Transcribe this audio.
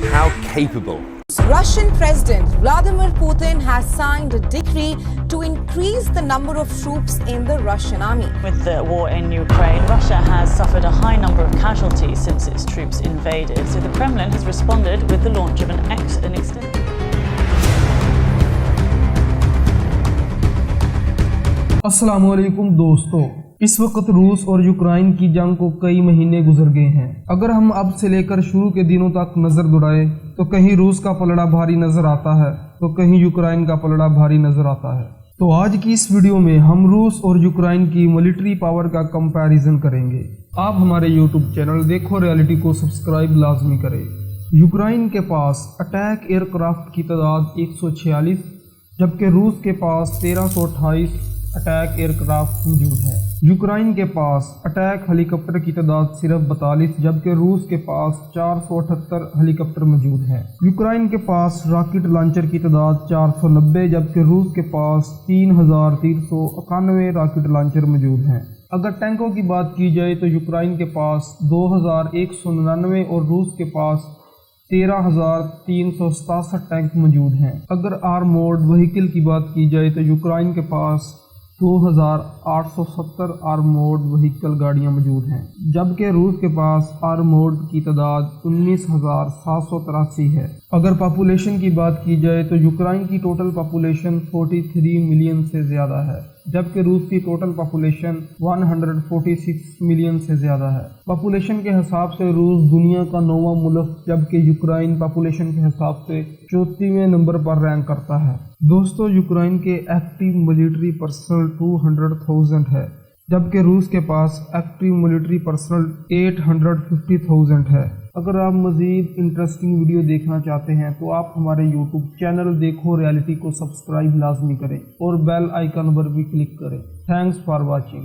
How capable. Russian President Vladimir Putin has signed a decree to increase the number of troops in the Russian army. With the war in Ukraine, Russia has suffered a high number of casualties since its troops invaded. So the Kremlin has responded with the launch of an extended... अस्सलाम वालेकुम दोस्तों, इस वक्त रूस और Ukraine की जंग को कई महीने गुजर गए हैं। अगर हम अब से लेकर शुरू के दिनों तक नज़र दौड़ाएं तो कहीं रूस का पलड़ा भारी नज़र आता है तो कहीं यूक्रेन का पलड़ा भारी नज़र आता है। तो आज की इस वीडियो में हम रूस और यूक्रेन की मिलिट्री पावर का कंपैरिजन करेंगे। आप हमारे यूट्यूब चैनल देखो रियलिटी को सब्सक्राइब लाजमी करें। यूक्रेन के पास अटैक एयरक्राफ्ट की तादाद 146 जबकि रूस के पास 1328 अटैक एयरक्राफ्ट मौजूद है। यूक्रेन के पास अटैक हेलीकॉप्टर की तादाद सिर्फ 42 जबकि रूस के पास 478 हेलीकॉप्टर मौजूद है। यूक्रेन के पास रॉकेट लॉन्चर की तादाद 490 जबकि रूस के पास 3391 रॉकेट लॉन्चर मौजूद हैं। अगर टैंकों की बात की जाए तो यूक्रेन के पास 2199 और रूस के पास 13,367 टैंक मौजूद हैं। अगर आर्मोर्ड व्हीकल की बात की जाए तो यूक्रेन के पास 2,870 आर्मोर्ड व्हीकल गाड़ियां मौजूद हैं जबकि रूस के पास आर्मोर्ड की तादाद 19,783 है। अगर पॉपुलेशन की बात की जाए तो यूक्रेन की टोटल पॉपुलेशन 43 मिलियन से ज़्यादा है जबकि रूस की टोटल पॉपुलेशन 146 मिलियन से ज़्यादा है। पॉपुलेशन के हिसाब से रूस दुनिया का 9वां मुल्क जबकि यूक्रेन पॉपुलेशन के हिसाब से 34वें नंबर पर रैंक करता है। दोस्तों, यूक्रेन के एक्टिव मिलिट्री पर्सनल 200,000 है जबकि रूस के पास एक्टिव मिलिट्री पर्सनल 850,000 है। अगर आप मज़ीद इंटरेस्टिंग वीडियो देखना चाहते हैं तो आप हमारे यूट्यूब चैनल देखो रियलिटी को सब्सक्राइब लाजमी करें और बेल आइकन पर भी क्लिक करें। Thanks for watching.